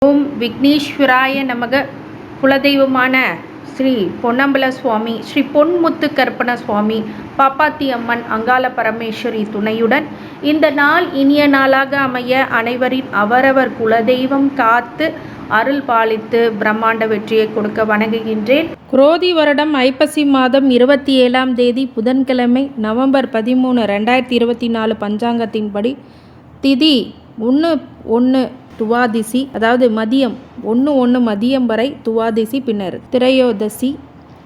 ஓம் விக்னேஸ்வராய நமக. குலதெய்வமான ஸ்ரீ பொன்னம்பல சுவாமி, ஸ்ரீ பொன்முத்து கற்பன சுவாமி, பாப்பாத்தி அம்மன், அங்காள பரமேஸ்வரி துணையுடன் இந்த நாள் இனிய நாளாக அமைய அனைவரின் அவரவர் குலதெய்வம் காத்து அருள் பாலித்து பிரம்மாண்ட வெற்றியை கொடுக்க வணங்குகின்றேன். குரோதி வருடம் ஐப்பசி மாதம் 27ஆம் தேதி புதன்கிழமை, நவம்பர் 13, 2024 பஞ்சாங்கத்தின்படி திதி 1/1 துவாதிசி, அதாவது மதியம் 1/1 மதியம் வரை துவாதிசி, பின்னர் திரையோதசி.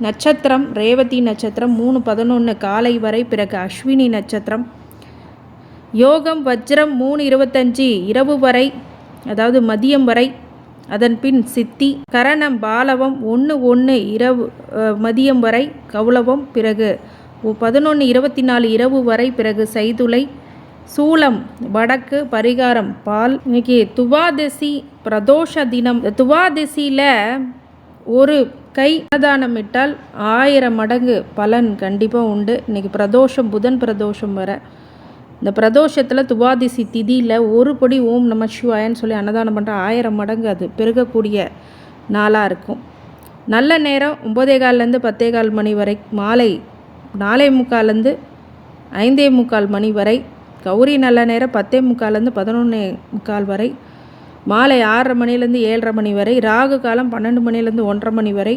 நட்சத்திரம் ரேவதி நட்சத்திரம் 3:11 காலை வரை, பிறகு அஸ்வினி நட்சத்திரம். யோகம் வஜ்ரம் 3:25 இரவு வரை, அதாவது மதியம் வரை, அதன் பின் சித்தி. கரணம் பாலவம் 1:1 இரவு மதியம் வரை, கௌளவம் பிறகு 11:24 இரவு வரை, பிறகு சைதுளை. சூலம் வடக்கு, பரிகாரம் பால். இன்னைக்கு துவாதசி பிரதோஷ தினம். துவாதசியில் ஒரு கை அன்னதானம் இட்டால் 1000 மடங்கு பலன் கண்டிப்பாக உண்டு. இன்றைக்கி பிரதோஷம், புதன் பிரதோஷம் வர. இந்த பிரதோஷத்தில் துவாதசி திதியில் ஒரு படி ஓம் நம சிவாயன்னு சொல்லி அன்னதானம் பண்ணுற 1000 மடங்கு அது பெருகக்கூடிய நாளாக இருக்கும். நல்ல நேரம் 9:15 10:15 மணி வரை, மாலை 4:45 5:45 மணி வரை. கௌரி நல்ல நேரம் 10:45 11:45 வரை, மாலை 6:30 மணிலேருந்து 7:30 மணி வரை. ராகு காலம் 12 மணிலேருந்து 1:30 மணி வரை.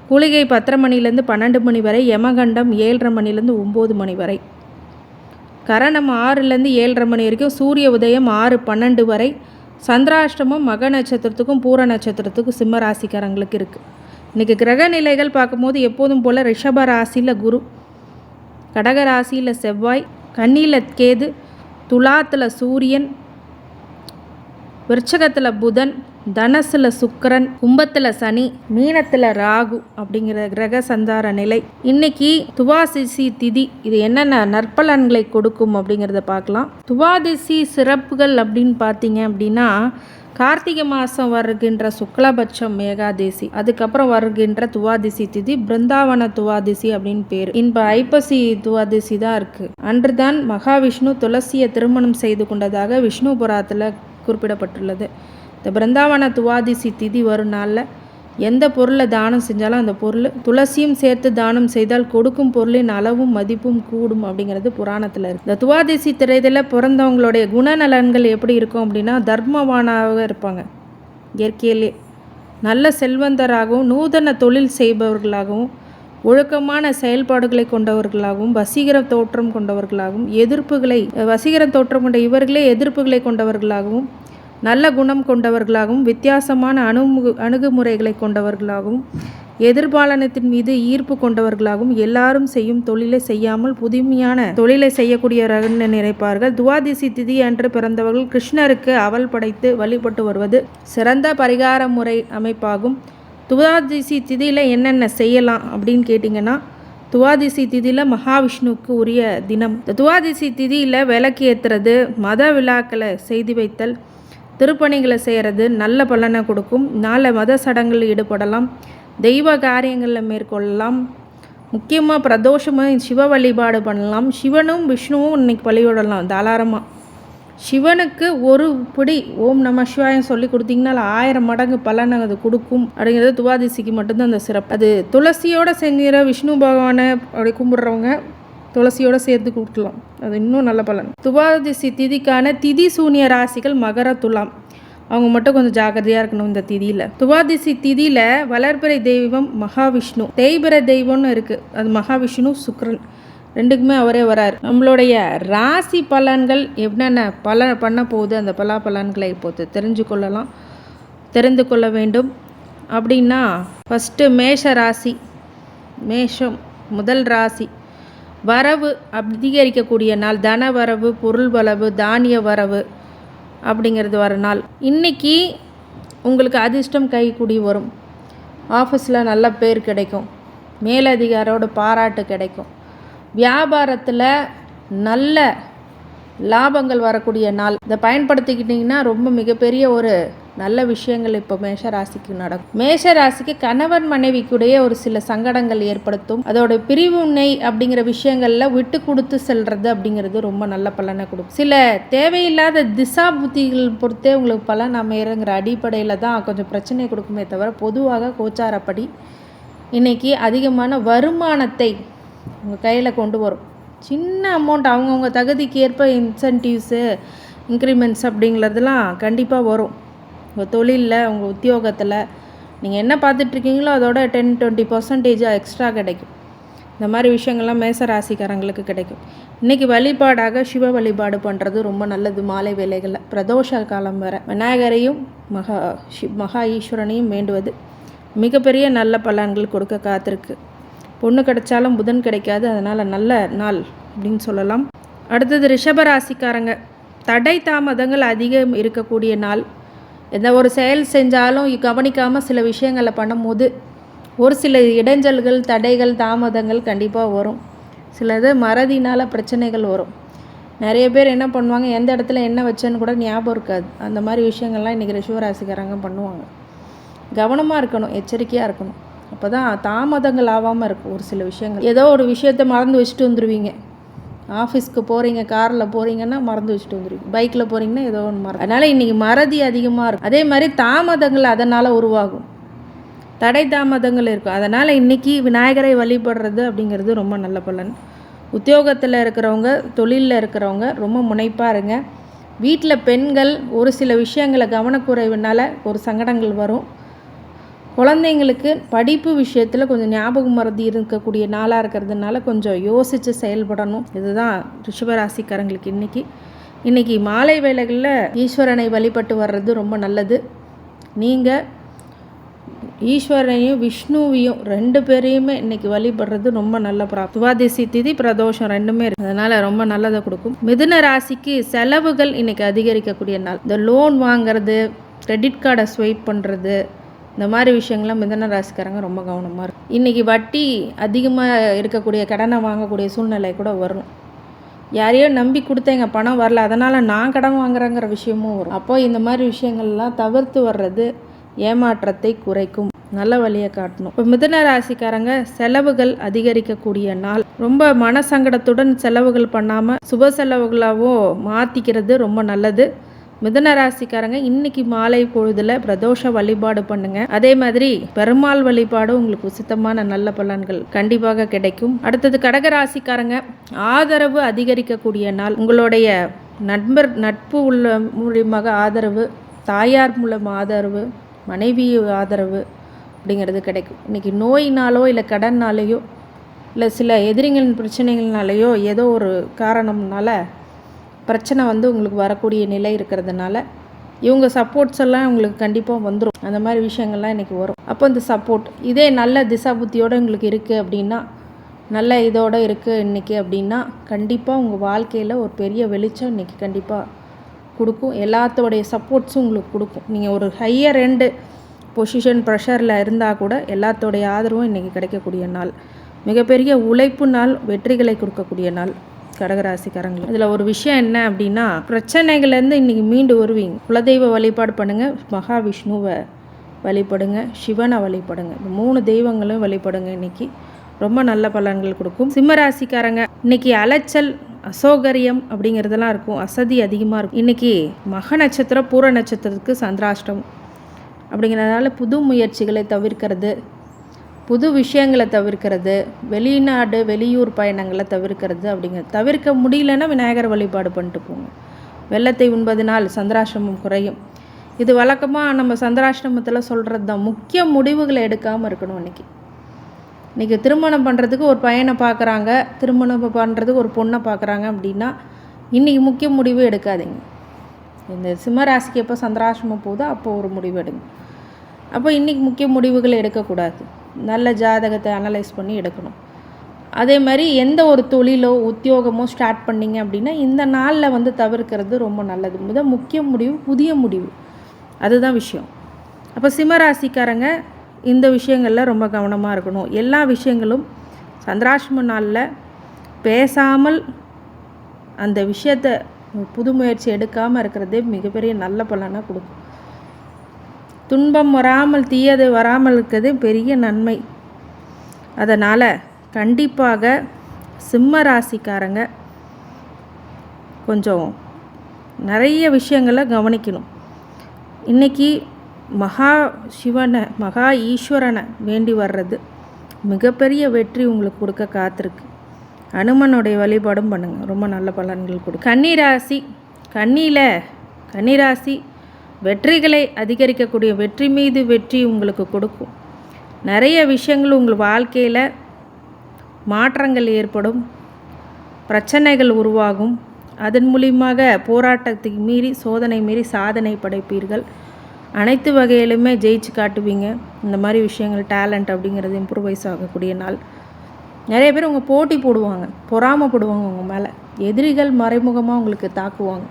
குளிகை 10:30 மணிலேருந்து 12 மணி வரை. யமகண்டம் 7:30 மணிலேருந்து 9 மணி வரை. கரணம் 6லேருந்து 7:30 மணி வரைக்கும். சூரிய உதயம் 6:12 வரை. சந்திராஷ்டமம் மக நட்சத்திரத்துக்கும் பூர நட்சத்திரத்துக்கும் சிம்ம ராசிக்காரங்களுக்கு இருக்குது. இன்றைக்கி கிரக நிலைகள் பார்க்கும்போது எப்போதும் போல் ரிஷப ராசியில் குரு, கடக ராசியில் செவ்வாய், கன்னியில் கேது, துலாத்தில் சூரியன், விருச்சகத்தில் புதன், தனசில் சுக்கிரன், கும்பத்தில் சனி, மீனத்தில் ராகு அப்படிங்கிற கிரக சந்தார நிலை. இன்னைக்கு துவாதசி திதி. இது என்னென்ன நற்பலன்களை கொடுக்கும் அப்படிங்கிறத பார்க்கலாம். துவாதசி சிறப்புகள் அப்படின்னு பார்த்தீங்க அப்படின்னா, கார்த்திகை மாதம் வருகின்ற சுக்லபட்சம் ஏகாதசி, அதுக்கப்புறம் வருகின்ற துவாதசி திதி பிருந்தாவன துவாதசி அப்படின்னு பேர். இப்போ ஐப்பசி துவாதசி தான் இருக்குது. அன்று தான் மகாவிஷ்ணு துளசியை திருமணம் செய்து கொண்டதாக விஷ்ணு புராணத்தில் குறிப்பிடப்பட்டுள்ளது. இந்த பிருந்தாவன துவாதசி திதி வரும் நாளில் எந்த பொருளை தானம் செஞ்சாலும் அந்த பொருள் துளசியும் சேர்த்து தானம் செய்தால் கொடுக்கும் பொருளின் அளவும் மதிப்பும் கூடும் அப்படிங்கிறது புராணத்தில் இருக்குது. இந்த துவாதசி திரையில் பிறந்தவங்களுடைய குணநலன்கள் எப்படி இருக்கும் அப்படின்னா, தர்மவானாக இருப்பாங்க. இயற்கையிலே நல்ல செல்வந்தராகவும், நூதன தொழில் செய்பவர்களாகவும், ஒழுக்கமான செயல்பாடுகளை கொண்டவர்களாகவும், வசீகர தோற்றம் கொண்டவர்களாகவும், வசீகர தோற்றம் கொண்ட இவர்களே எதிர்ப்புகளை கொண்டவர்களாகவும், நல்ல குணம் கொண்டவர்களாகவும், வித்தியாசமான அணுகுமுறைகளை கொண்டவர்களாகவும், எதிர்பாலனத்தின் மீது ஈர்ப்பு கொண்டவர்களாகவும், எல்லாரும் செய்யும் தொழிலை செய்யாமல் புதுமையான தொழிலை செய்யக்கூடியவர்கள் நினைப்பார்கள். துவாதசி திதி அன்று பிறந்தவர்கள் கிருஷ்ணருக்கு அவல் படைத்து வழிபட்டு வருவது சிறந்த பரிகார முறை அமைப்பாகும். துவாதசி திதியில் என்னென்ன செய்யலாம் அப்படின்னு கேட்டிங்கன்னா, துவாதசி திதியில் மகாவிஷ்ணுவுக்கு உரிய தினம். துவாதசி திதியில் விளக்கு ஏற்றுறது, மத விழாக்களை செய்து வைத்தல், திருப்பணிகளை செய்கிறது நல்ல பலனை கொடுக்கும். நாளை மத சடங்குகளில் ஈடுபடலாம், தெய்வ காரியங்களில் மேற்கொள்ளலாம். முக்கியமாக பிரதோஷமாக சிவ வழிபாடு பண்ணலாம். சிவனும் விஷ்ணுவும் இன்னைக்கு வழிபடலாம் தாராளமாக. சிவனுக்கு ஒரு பிடி ஓம் நம சிவாயம் சொல்லி கொடுத்தீங்கன்னா 1000 மடங்கு பலனை அது கொடுக்கும் அப்படிங்கிறது துவாதசிக்கு மட்டும்தான் அந்த சிறப்பு. அது துளசியோடு செஞ்சிற விஷ்ணு பகவானை அப்படி கும்பிட்றவங்க துளசியோடு சேர்த்து கொடுக்கலாம், அது இன்னும் நல்ல பலன். துவாதசி திதிக்கான திதி சூனிய ராசிகள் மகர, துலாம். அவங்க மட்டும் கொஞ்சம் ஜாக்கிரதையாக இருக்கணும் இந்த திதியில். துவாதசி திதியில் வளர்பிறை தெய்வம் மகாவிஷ்ணு, தேய்பிறை தெய்வம்னு இருக்குது, அது மகாவிஷ்ணு சுக்கிரன் ரெண்டுக்குமே அவரே வரார். நம்மளுடைய ராசி பலன்கள் என்னென்ன பண்ண போகுது அந்த பலாபலன்களை இப்போது தெரிந்து கொள்ள வேண்டும். அப்படின்னா ஃபஸ்ட்டு மேஷ ராசி. மேஷம் முதல் ராசி. வரவு அதிகரிக்கக்கூடிய நாள், தன வரவு, பொருள் வரவு, தானிய வரவு அப்படிங்கிறது வர நாள். இன்றைக்கி உங்களுக்கு அதிர்ஷ்டம் கைக்கூடி வரும். ஆஃபீஸில் நல்ல பேர் கிடைக்கும், மேலதிகாரோட பாராட்டு கிடைக்கும். வியாபாரத்தில் நல்ல லாபங்கள் வரக்கூடிய நாள். இதை பயன்படுத்திக்கிட்டிங்கன்னா ரொம்ப மிகப்பெரிய ஒரு நல்ல விஷயங்கள் இப்போ மேஷ ராசிக்கு நடக்கும். மேஷ ராசிக்கு கணவன் மனைவிக்குடைய ஒரு சில சங்கடங்கள் ஏற்படுத்தும். அதோட பிரிவினை அப்படிங்கிற விஷயங்கள்ல விட்டு கொடுத்து செல்றது அப்படிங்கிறது ரொம்ப நல்ல பலனை கொடுக்கும். சில தேவையில்லாத திசா புத்திகள் பொறுத்தே உங்களுக்கு பலன் அமையறங்கிற அடிப்படையில் தான் கொஞ்சம் பிரச்சனை கொடுக்குமே தவிர, பொதுவாக கோச்சாரப்படி இன்றைக்கி அதிகமான வருமானத்தை உங்கள் கையில் கொண்டு வரும். சின்ன அமௌண்ட் அவங்கவுங்க தகுதிக்கு ஏற்ப இன்சென்டிவ்ஸு, இன்க்ரிமெண்ட்ஸ் அப்படிங்கிறதுலாம் கண்டிப்பாக வரும். உங்கள் தொழிலில், உங்கள் உத்தியோகத்தில் நீங்கள் என்ன பார்த்துட்ருக்கீங்களோ அதோட 10-20% எக்ஸ்ட்ரா கிடைக்கும். இந்த மாதிரி விஷயங்கள்லாம் மேச ராசிக்காரங்களுக்கு கிடைக்கும். இன்றைக்கி வழிபாடாக சிவ வழிபாடு பண்ணுறது ரொம்ப நல்லது. மாலை வேளைகளில் பிரதோஷ காலம் வர விநாயகரையும் மகா ஈஸ்வரனையும் வேண்டுவது மிகப்பெரிய நல்ல பலன்கள் கொடுக்க காத்திருக்கு. பொண்ணு கிடைச்சாலும் புதன் கிடைக்காது, அதனால் நல்ல நாள் அப்படின்னு சொல்லலாம். அடுத்தது ரிஷபராசிக்காரங்க, தடை தாமதங்கள் அதிகம் இருக்கக்கூடிய நாள். எந்த ஒரு செயல் செஞ்சாலும் கவனிக்காமல் சில விஷயங்களை பண்ணும்போது ஒரு சில இடைஞ்சல்கள், தடைகள், தாமதங்கள் கண்டிப்பாக வரும். சிலது மறதினால் பிரச்சனைகள் வரும். நிறைய பேர் என்ன பண்ணுவாங்க, எந்த இடத்துல என்ன வச்சேன்னு கூட ஞாபகம் இருக்காது. அந்த மாதிரி விஷயங்கள்லாம் இன்றைக்கி ரிஷபராசிக்காரங்க பண்ணுவாங்க. கவனமாக இருக்கணும், எச்சரிக்கையாக இருக்கணும். அப்போ தான் தாமதங்கள் ஆகாமல் இருக்கும். ஒரு சில விஷயங்கள், ஏதோ ஒரு விஷயத்தை மறந்து வச்சுட்டு வந்துடுவீங்க. ஆஃபீஸ்க்கு போகிறீங்க, காரில் போகிறீங்கன்னா மறந்து வச்சுட்டு வந்துடுவீங்க. பைக்கில் போகிறீங்கன்னா ஏதோ ஒன்று மறந்து. அதனால் இன்றைக்கி மறதி அதிகமாக இருக்கும். அதே மாதிரி தாமதங்கள் அதனால் உருவாகும். தடை தாமதங்கள் இருக்கும். அதனால் இன்றைக்கி விநாயகரை வழிபடுறது அப்படிங்கிறது ரொம்ப நல்ல பலன். உத்தியோகத்தில் இருக்கிறவங்க, தொழிலில் இருக்கிறவங்க ரொம்ப முனைப்பாக இருங்க. வீட்டில் பெண்கள் ஒரு சில விஷயங்களை கவனக்குறைவுனால ஒரு சங்கடங்கள் வரும். குழந்தைங்களுக்கு படிப்பு விஷயத்தில் கொஞ்சம் ஞாபகம் மறதி இருக்கக்கூடிய நாளாக இருக்கிறதுனால கொஞ்சம் யோசித்து செயல்படணும். இதுதான் ரிஷபராசிக்காரங்களுக்கு இன்றைக்கி மாலை வேளைகளில் ஈஸ்வரனை வழிபட்டு வர்றது ரொம்ப நல்லது. நீங்கள் ஈஸ்வரனையும் விஷ்ணுவையும் 2 பேரையுமே இன்றைக்கி வழிபடுறது ரொம்ப நல்ல துவாதசி திதி பிரதோஷம் 2மே இருக்குது. அதனால் ரொம்ப நல்லதை கொடுக்கும். மிதுன ராசிக்கு செலவுகள் இன்றைக்கி அதிகரிக்கக்கூடிய நாள். இந்த லோன் வாங்கிறது, கிரெடிட் கார்டை ஸ்வைப் பண்ணுறது, இந்த மாதிரி விஷயங்கள்லாம் மிதுன ராசிக்காரங்க ரொம்ப கவனமாக இருக்கும். இன்றைக்கி வட்டி அதிகமாக இருக்கக்கூடிய கடனை வாங்கக்கூடிய சூழ்நிலை கூட வரும். யாரையோ நம்பி கொடுத்தேங்க, பணம் வரல, அதனால் நான் கடன் வாங்குறேங்கிற விஷயமும் வரும். அப்போது இந்த மாதிரி விஷயங்கள்லாம் தவிர்த்து வர்றது ஏமாற்றத்தை குறைக்கும். நல்ல வழியை காட்டணும். இப்போ மிதுன ராசிக்காரங்க செலவுகள் அதிகரிக்கக்கூடிய நாள். ரொம்ப மனசங்கடத்துடன் செலவுகள் பண்ணாமல் சுப செலவுகளாவோ மாற்றிக்கிறது ரொம்ப நல்லது. மிதுன ராசிக்காரங்க இன்றைக்கி மாலை பொழுதில் பிரதோஷ வழிபாடு பண்ணுங்கள். அதே மாதிரி பெருமாள் வழிபாடு உங்களுக்கு உசித்தமான நல்ல பலன்கள் கண்டிப்பாக கிடைக்கும். அடுத்தது கடகராசிக்காரங்க, ஆதரவு அதிகரிக்கக்கூடிய நாள். உங்களுடைய நட்பு உள்ள மூலியமாக ஆதரவு, தாயார் மூலம் ஆதரவு, மனைவி ஆதரவு அப்படிங்கிறது கிடைக்கும். இன்றைக்கி நோயினாலோ இல்லை கடன்னாலேயோ இல்லை சில எதிரிகளின் பிரச்சனைகள்னாலேயோ ஏதோ ஒரு காரணம்னால பிரச்சனை உங்களுக்கு வரக்கூடிய நிலை இருக்கிறதுனால இவங்க சப்போர்ட்ஸ் எல்லாம் உங்களுக்கு கண்டிப்பாக வந்துடும். அந்த மாதிரி விஷயங்கள்லாம் இன்றைக்கி வரும். அப்போ இந்த சப்போர்ட் இதே நல்ல திசா புத்தியோடு உங்களுக்கு இருக்குது அப்படின்னா, நல்ல இதோடு இருக்குது இன்றைக்கி அப்படின்னா, கண்டிப்பாக உங்கள் வாழ்க்கையில் ஒரு பெரிய வெளிச்சம் இன்றைக்கி கண்டிப்பாக கொடுக்கும். எல்லாத்தோடைய சப்போர்ட்ஸும் உங்களுக்கு கொடுக்கும். நீங்கள் ஒரு ஹையர் எண்டு பொசிஷன் ப்ரெஷரில் இருந்தால் கூட எல்லாத்தோடைய ஆதரவும் இன்றைக்கி கிடைக்கக்கூடிய நாள். மிகப்பெரிய உழைப்பு நாள், வெற்றிகளை கொடுக்கக்கூடிய நாள் கடகராசிக்காரங்களுக்கு. இதில் ஒரு விஷயம் என்ன அப்படின்னா, பிரச்சனைகள்லேருந்து இன்றைக்கி மீண்டு வருவீங்க. குலதெய்வ வழிபாடு பண்ணுங்கள், மகாவிஷ்ணுவை வழிபடுங்க, சிவனை வழிபடுங்க. இந்த 3 தெய்வங்களும் வழிபடுங்க. இன்றைக்கி ரொம்ப நல்ல பலன்கள் கொடுக்கும். சிம்மராசிக்காரங்க இன்றைக்கி அலைச்சல், அசௌகரியம் அப்படிங்கிறதெல்லாம் இருக்கும். அசதி அதிகமாக இருக்கும். இன்றைக்கி மக நட்சத்திரம், பூர நட்சத்திரத்துக்கு சந்திராஷ்டமம் அப்படிங்கிறதுனால புது முயற்சிகளை தவிர்க்கிறது, புது விஷயங்களை தவிர்க்கிறது, வெளிநாடு வெளியூர் பயணங்களை தவிர்க்கிறது அப்படிங்கிறது. தவிர்க்க முடியலன்னா விநாயகர் வழிபாடு பண்ணிட்டு போங்க. வெள்ளத்தை உண்பதினால் சந்திராஷ்டமம் குறையும். இது வழக்கமாக நம்ம சந்திராஷ்டமத்தில் சொல்கிறது தான். முக்கிய முடிவுகளை எடுக்காமல் இருக்கணும். இன்றைக்கி திருமணம் பண்ணுறதுக்கு ஒரு பையனை பார்க்குறாங்க, திருமணம் பண்ணுறதுக்கு ஒரு பொண்ணை பார்க்குறாங்க அப்படின்னா இன்றைக்கி முக்கிய முடிவு எடுக்காதீங்க. இந்த சிம்மராசிக்கு எப்போ சந்திராஷ்டமம் போதோ அப்போ ஒரு முடிவு எடுங்க. அப்போ இன்றைக்கி முக்கிய முடிவுகளை எடுக்கக்கூடாது. நல்ல ஜாதகத்தை அனலைஸ் பண்ணி எடுக்கணும். அதே மாதிரி எந்த ஒரு தொழிலோ உத்தியோகமோ ஸ்டார்ட் பண்ணிங்க அப்படின்னா இந்த நாளில் தவிர்க்கிறது ரொம்ப நல்லது. முக்கிய முடிவு, புதிய முடிவு, அதுதான் விஷயம். அப்போ சிம்மராசிக்காரங்க இந்த விஷயங்களில் ரொம்ப கவனமாக இருக்கணும். எல்லா விஷயங்களும் சந்திராஷ்டம நாளில் பேசாமல் அந்த விஷயத்தை புது முயற்சி எடுக்காமல் இருக்கிறதே மிகப்பெரிய நல்ல பலனாக கொடுக்கும். துன்பம் வராமல் தீயது வராமல் இருக்கிறது பெரிய நன்மை. அதனால் கண்டிப்பாக சிம்ம ராசிக்காரங்க கொஞ்சம் நிறைய விஷயங்களை கவனிக்கணும். இன்றைக்கி மகா சிவனை மகா ஈஸ்வரனை வேண்டி வர்றது மிகப்பெரிய வெற்றி உங்களுக்கு கொடுக்க காத்திருக்கு. அனுமனுடைய வழிபாடும் பண்ணுங்கள், ரொம்ப நல்ல பலன்கள் கொடுக்கும். கன்னிராசி கன்னிராசி வெற்றிகளை அதிகரிக்கக்கூடிய வெற்றி மீது வெற்றி உங்களுக்கு கொடுக்கும். நிறைய விஷயங்கள் உங்கள் வாழ்க்கையில் மாற்றங்கள் ஏற்படும், பிரச்சனைகள் உருவாகும். அதன் மூலியமாக போராட்டத்துக்கு மீறி சோதனை மீறி சாதனை படைப்பீர்கள். அனைத்து வகையிலுமே ஜெயிச்சு காட்டுவீங்க. இந்த மாதிரி விஷயங்கள் டேலண்ட் அப்படிங்கிறது இம்ப்ரூவைஸ் ஆகக்கூடிய நாள். நிறைய பேர் உங்கள் போட்டி போடுவாங்க, பொறாமப்படுவாங்க உங்கள் மேலே. எதிரிகள் மறைமுகமாக உங்களுக்கு தாக்குவாங்க.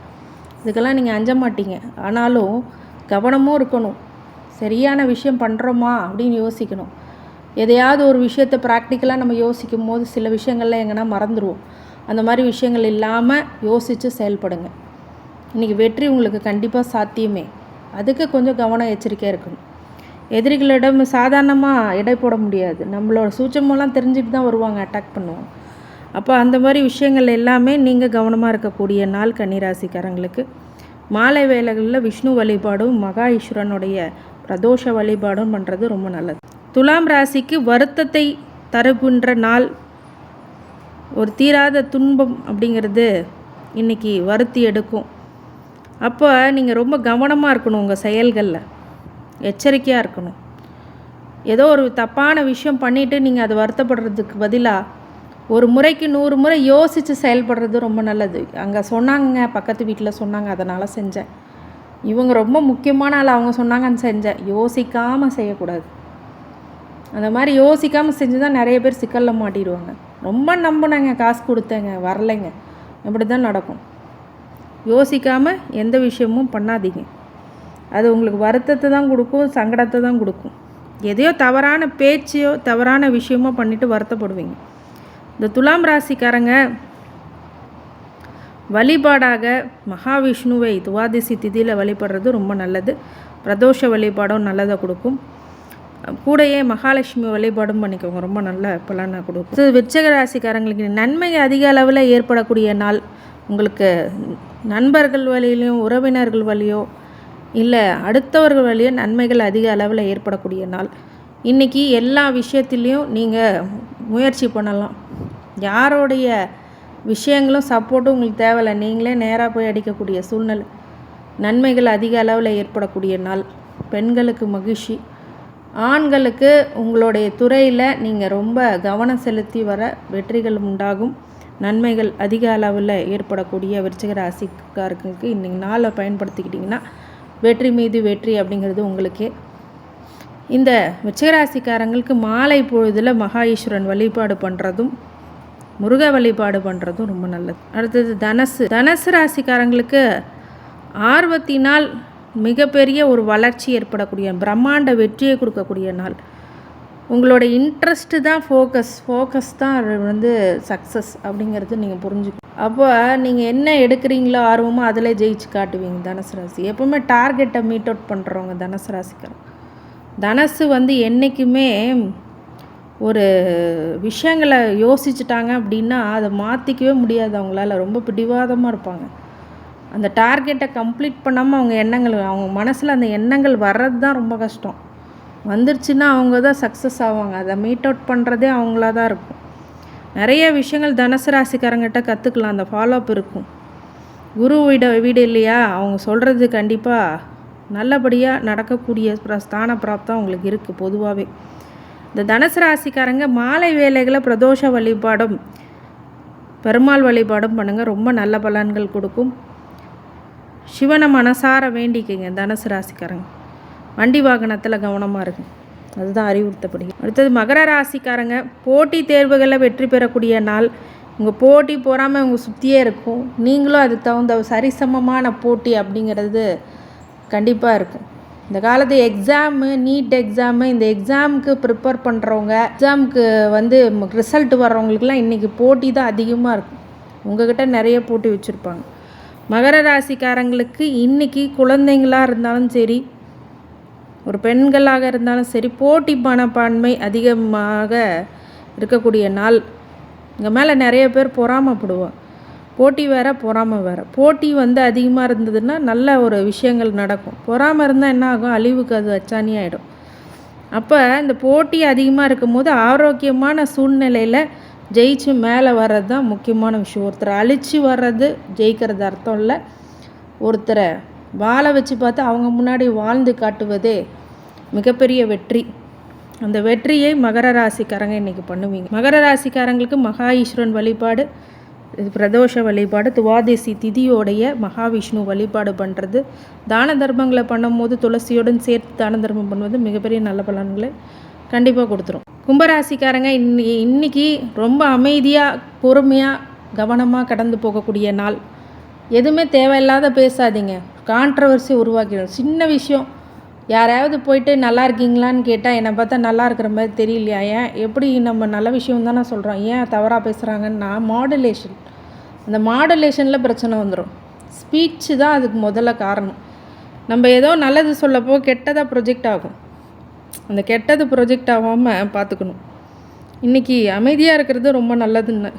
இதுக்கெல்லாம் நீங்கள் அஞ்ச மாட்டீங்க. ஆனாலும் கவனமும் இருக்கணும். சரியான விஷயம் பண்ணுறோமா அப்படின்னு யோசிக்கணும். எதையாவது ஒரு விஷயத்தை ப்ராக்டிக்கலாக நம்ம யோசிக்கும் போது சில விஷயங்கள்லாம் எங்கன்னா மறந்துடுவோம். அந்த மாதிரி விஷயங்கள் இல்லாமல் யோசித்து செயல்படுங்க. இன்றைக்கி வெற்றி உங்களுக்கு கண்டிப்பாக சாத்தியமே. அதுக்கு கொஞ்சம் கவனம் எச்சரிக்கையாக இருக்கணும். எதிரிகளிடம் சாதாரணமாக எடை போட முடியாது. நம்மளோட சூட்சமெல்லாம் தெரிஞ்சுட்டு தான் வருவாங்க, அட்டாக் பண்ணுவாங்க. அப்போ அந்த மாதிரி விஷயங்கள் எல்லாமே நீங்கள் கவனமாக இருக்கக்கூடிய நாள் கன்னிராசிக்காரங்களுக்கு. மாலை வேளைகளில் விஷ்ணு வழிபாடும் மகா ஈஸ்வரனுடைய பிரதோஷ வழிபாடும் பண்ணுறது ரொம்ப நல்லது. துலாம் ராசிக்கு வருத்தத்தை தருகின்ற நாள். ஒரு தீராத துன்பம் அப்படிங்கிறது இன்றைக்கி வருத்தி எடுக்கும். அப்போ நீங்கள் ரொம்ப கவனமாக இருக்கணும். உங்கள் செயல்களில் எச்சரிக்கையாக இருக்கணும். ஏதோ ஒரு தப்பான விஷயம் பண்ணிவிட்டு நீங்கள் அதை வருத்தப்படுறதுக்கு பதிலாக ஒரு முறைக்கு 100 முறை யோசித்து செயல்படுறது ரொம்ப நல்லது. அங்கே சொன்னாங்க, பக்கத்து வீட்டில் சொன்னாங்க, அதனால் செஞ்சேன். இவங்க ரொம்ப முக்கியமான ஆள், அவங்க சொன்னாங்கன்னு செஞ்சேன். யோசிக்காமல் செய்யக்கூடாது. அந்த மாதிரி யோசிக்காமல் செஞ்சு தான் நிறைய பேர் சிக்கலில் மாட்டிடுவாங்க. ரொம்ப நம்பினேங்க, காசு கொடுத்தேங்க, வரலைங்க, இப்படி தான் நடக்கும். யோசிக்காமல் எந்த விஷயமும் பண்ணாதீங்க. அது உங்களுக்கு வருத்தத்தை தான் கொடுக்கும், சங்கடத்தை தான் கொடுக்கும். எதையோ தவறான பேச்சையோ தவறான விஷயமோ பண்ணிவிட்டு வருத்தப்படுவீங்க. இந்த துலாம் ராசிக்காரங்க வழிபாடாக மகாவிஷ்ணுவை துவாதசி திதியில் வழிபடுறது ரொம்ப நல்லது. பிரதோஷ வழிபாடும் நல்லதை கொடுக்கும். கூடையே மகாலட்சுமி வழிபாடும் பண்ணிக்கோங்க, ரொம்ப நல்ல பலனை கொடுக்கும். விருச்சிக ராசிக்காரங்களுக்கு நன்மை அதிக அளவில் ஏற்படக்கூடிய நாள். உங்களுக்கு நண்பர்கள் வழியிலையும் உறவினர்கள் வழியோ இல்லை அடுத்தவர்கள் வழியோ நன்மைகள் அதிக அளவில் ஏற்படக்கூடிய நாள். இன்றைக்கி எல்லா விஷயத்துலேயும் நீங்கள் முயற்சி பண்ணலாம். யாரோடைய விஷயங்களும் சப்போர்ட்டும் உங்களுக்கு தேவையில்லை, நீங்களே நேராக போய் அடிக்கக்கூடிய சூழ்நிலை. நன்மைகள் அதிக அளவில் ஏற்படக்கூடிய நாள். பெண்களுக்கு மகிழ்ச்சி. ஆண்களுக்கு உங்களுடைய துறையில் நீங்கள் ரொம்ப கவனம் செலுத்தி வர வெற்றிகள் உண்டாகும். நன்மைகள் அதிக அளவில் ஏற்படக்கூடிய விருச்சிக ராசிக்காரர்களுக்கு இன்றைக்கி நாளை பயன்படுத்திக்கிட்டிங்கன்னா வெற்றி மீது வெற்றி அப்படிங்கிறது உங்களுக்கே. இந்த விருச்சிக ராசிக்காரங்களுக்கு மாலை பொழுதில் மகா ஈஸ்வரன் வழிபாடு பண்ணுறதும் முருக வழிபாடு பண்ணுறதும் ரொம்ப நல்லது. அடுத்தது தனுசு ராசிக்காரங்களுக்கு ஆர்வத்தினால் மிகப்பெரிய ஒரு வளர்ச்சி ஏற்படக்கூடிய பிரம்மாண்ட வெற்றியை கொடுக்கக்கூடிய நாள். உங்களோட இன்ட்ரெஸ்ட்டு தான் ஃபோக்கஸ் தான் சக்ஸஸ் அப்படிங்கிறது நீங்கள் புரிஞ்சுக்கணும். அப்போ நீங்கள் என்ன எடுக்கிறீங்களோ ஆர்வமோ அதில் ஜெயிச்சு காட்டுவீங்க. தனுசு ராசி எப்போவுமே டார்கெட்டை மீட் அவுட் பண்ணுறவங்க தனுசு ராசிக்காரங்க. தனுசு என்றைக்குமே ஒரு விஷயங்களை யோசிச்சுட்டாங்க அப்படின்னா அதை மாற்றிக்கவே முடியாது அவங்களால. ரொம்ப பிடிவாதமாக இருப்பாங்க. அந்த டார்கெட்டை கம்ப்ளீட் பண்ணாமல் அவங்க மனசில் அந்த எண்ணங்கள் வர்றது தான் ரொம்ப கஷ்டம். வந்துருச்சுன்னா அவங்க தான் சக்ஸஸ் ஆவாங்க. அதை மீட் அவுட் பண்ணுறதே அவங்களா தான் இருக்கும். நிறைய விஷயங்கள் தனுசு ராசிக்காரங்கிட்ட கற்றுக்கலாம். அந்த ஃபாலோஅப் இருக்கும். குரு வீடு இல்லையா, அவங்க சொல்கிறது கண்டிப்பாக நல்லபடியாக நடக்கக்கூடிய ஸ்தான பிராப்தம் அவங்களுக்கு இருக்குது. பொதுவாகவே இந்த தனுசு ராசிக்காரங்க மாலை வேளைகளை பிரதோஷ வழிபாடும் பெருமாள் வழிபாடும் பண்ணுங்கள், ரொம்ப நல்ல பலன்கள் கொடுக்கும். சிவனை மனசார வேண்டிக்குங்க. தனுசு ராசிக்காரங்க வண்டி வாகனத்தில் கவனமாக இருக்கு, அதுதான் அறிவுறுத்தப்படுகிறது. அடுத்தது மகர ராசிக்காரங்க போட்டி தேர்வுகளில் வெற்றி பெறக்கூடிய நாள். உங்கள் போட்டி போகாமல் உங்கள் சுற்றியே இருக்கும். நீங்களும் அதுக்கு தகுந்த சரிசமமான போட்டி அப்படிங்கிறது கண்டிப்பாக இருக்கும். இந்த காலத்து எக்ஸாமு, நீட் எக்ஸாமு, இந்த எக்ஸாமுக்கு ப்ரிப்பேர் பண்ணுறவங்க, எக்ஸாமுக்கு ரிசல்ட் வர்றவங்களுக்குலாம் இன்றைக்கி போட்டி தான் அதிகமாக இருக்கும். உங்கள்கிட்ட நிறைய போட்டி வச்சுருப்பாங்க. மகர ராசிக்காரங்களுக்கு இன்றைக்கி குழந்தைங்களாக இருந்தாலும் சரி, ஒரு பெண்களாக இருந்தாலும் சரி, போட்டி மனப்பான்மை அதிகமாக இருக்கக்கூடிய நாள். இங்கே மேலே நிறைய பேர் பொறாமப்படுவோம். போட்டி வேறு, பொறாமை வேறு. போட்டி அதிகமாக இருந்ததுன்னா நல்ல ஒரு விஷயங்கள் நடக்கும். பொறாமை இருந்தால் என்ன ஆகும்? அழிவுக்கு அது அச்சாணி ஆகிடும். அப்போ இந்த போட்டி அதிகமாக இருக்கும்போது ஆரோக்கியமான சூழ்நிலையில் ஜெயிச்சு மேலே வர்றது தான் முக்கியமான விஷயம். ஒருத்தரை அழித்து வர்றது ஜெயிக்கிறது அர்த்தம் இல்லை. ஒருத்தரை வாழ வச்சு பார்த்து அவங்க முன்னாடி வாழ்ந்து காட்டுவதே மிகப்பெரிய வெற்றி. அந்த வெற்றியை மகர ராசிக்காரங்க இன்றைக்கி பண்ணுவீங்க. மகர ராசிக்காரங்களுக்கு மகா ஈஸ்வரன் வழிபாடு, பிரதோஷ வழிபாடு, துவாதசி திதியோடைய மகாவிஷ்ணு வழிபாடு பண்ணுறது, தான தர்மங்களை பண்ணும்போது துளசியுடன் சேர்த்து தான தர்மம் பண்ணுவது மிகப்பெரிய நல்ல பலன்களை கண்டிப்பாக கொடுத்துரும். கும்பராசிக்காரங்க இன்னைக்கு ரொம்ப அமைதியாக, பொறுமையாக, கவனமாக கடந்து போகக்கூடிய நாள். எதுவுமே தேவையில்லாத பேசாதீங்க. கான்ட்ரவர்சி உருவாக்கிடும். சின்ன விஷயம், யாராவது போயிட்டு நல்லா இருக்கீங்களான்னு கேட்டால் என்னை பார்த்தா நல்லா இருக்கிற மாதிரி தெரியலையா? ஏன் எப்படி நம்ம நல்ல விஷயம் தானே சொல்கிறோம், ஏன் தவறாக பேசுகிறாங்கன்னா மாடுலேஷன். அந்த மாடுலேஷனில் பிரச்சனை வந்துடும். ஸ்பீச்சு தான் அதுக்கு முதல்ல காரணம். நம்ம ஏதோ நல்லது சொல்லப்போ கெட்டதாக ப்ரொஜெக்ட் ஆகும். அந்த கெட்டது ப்ரொஜெக்ட் ஆகாமல் பார்த்துக்கணும். இன்றைக்கி அமைதியாக இருக்கிறது ரொம்ப நல்லதுன்னு.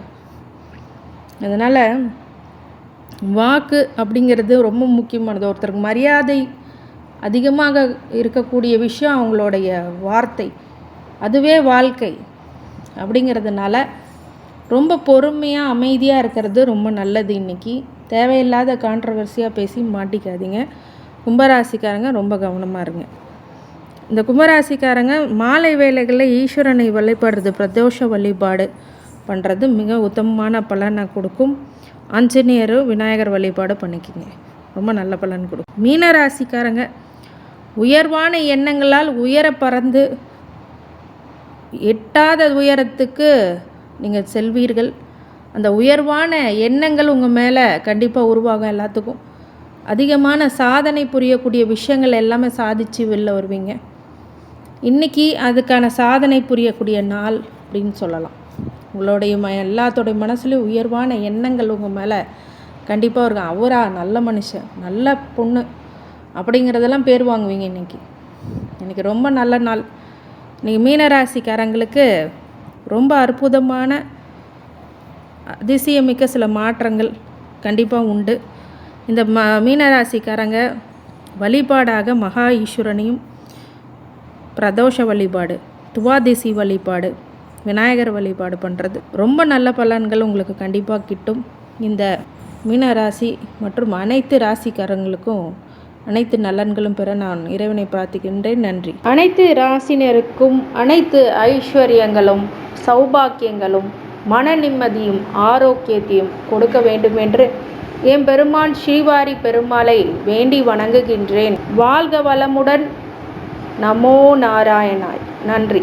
அதனால் வாக்கு அப்படிங்கிறது ரொம்ப முக்கியமானது. ஒருத்தருக்கு மரியாதை அதிகமாக இருக்கக்கூடிய விஷயம் அவங்களுடைய வார்த்தை. அதுவே வாழ்க்கை அப்படிங்கிறதுனால ரொம்ப பொறுமையாக அமைதியாக இருக்கிறது ரொம்ப நல்லது. இன்றைக்கி தேவையில்லாத கான்ட்ரவர்சியாக பேசி மாட்டிக்காதீங்க. கும்பராசிக்காரங்க ரொம்ப கவனமாக இருங்க. இந்த கும்பராசிக்காரங்க மாலை வேளைகளில் ஈஸ்வரனை வழிபடுறது, பிரதோஷ வழிபாடு பண்ணுறது மிக உத்தமமான பலனை கொடுக்கும். ஆஞ்சநேயர், விநாயகர் வழிபாடு பண்ணிக்கிங்க, ரொம்ப நல்ல பலன் கொடுக்கும். மீன ராசிக்காரங்க உயர்வான எண்ணங்களால் உயர பறந்து எட்டாத உயரத்துக்கு நீங்கள் செல்வீர்கள். அந்த உயர்வான எண்ணங்கள் உங்கள் மேலே கண்டிப்பாக உருவாகும். எல்லாத்துக்கும் அதிகமான சாதனை புரியக்கூடிய விஷயங்கள் எல்லாமே சாதித்து வெளில வருவீங்க. இன்றைக்கி அதுக்கான சாதனை புரியக்கூடிய நாள் அப்படின்னு சொல்லலாம். உங்களுடைய எல்லாத்தோடைய மனசுலேயும் உயர்வான எண்ணங்கள் உங்கள் மேலே கண்டிப்பாக இருக்கும். அவரா நல்ல மனுஷன், நல்ல பொண்ணு அப்படிங்கிறதெல்லாம் பேர் வாங்குவீங்க. இன்றைக்கி ரொம்ப நல்ல நாள். இன்றைக்கி மீனராசிக்காரங்களுக்கு ரொம்ப அற்புதமான அதிசயமிக்க சில மாற்றங்கள் கண்டிப்பாக உண்டு. இந்த மீனராசிக்காரங்க வழிபாடாக மகா ஈஸ்வரனையும், பிரதோஷ வழிபாடு, துவாதசி வழிபாடு, விநாயகர் வழிபாடு பண்ணுறது ரொம்ப நல்ல பலன்கள் உங்களுக்கு கண்டிப்பாக கிட்டும். இந்த மீனராசி மற்றும் அனைத்து ராசிக்காரங்களுக்கும் அனைத்து நலன்களும் பெற நான் இறைவனை பிரார்த்திக்கின்றேன். நன்றி. அனைத்து ராசினருக்கும் அனைத்து ஐஸ்வர்யங்களும், சௌபாக்கியங்களும், மன நிம்மதியும், ஆரோக்கியத்தையும் கொடுக்க வேண்டும் என்று என் பெருமான் ஸ்ரீவாரி பெருமாளை வேண்டி வணங்குகின்றேன். வாழ்க வளமுடன். நமோ நாராயணாய். நன்றி.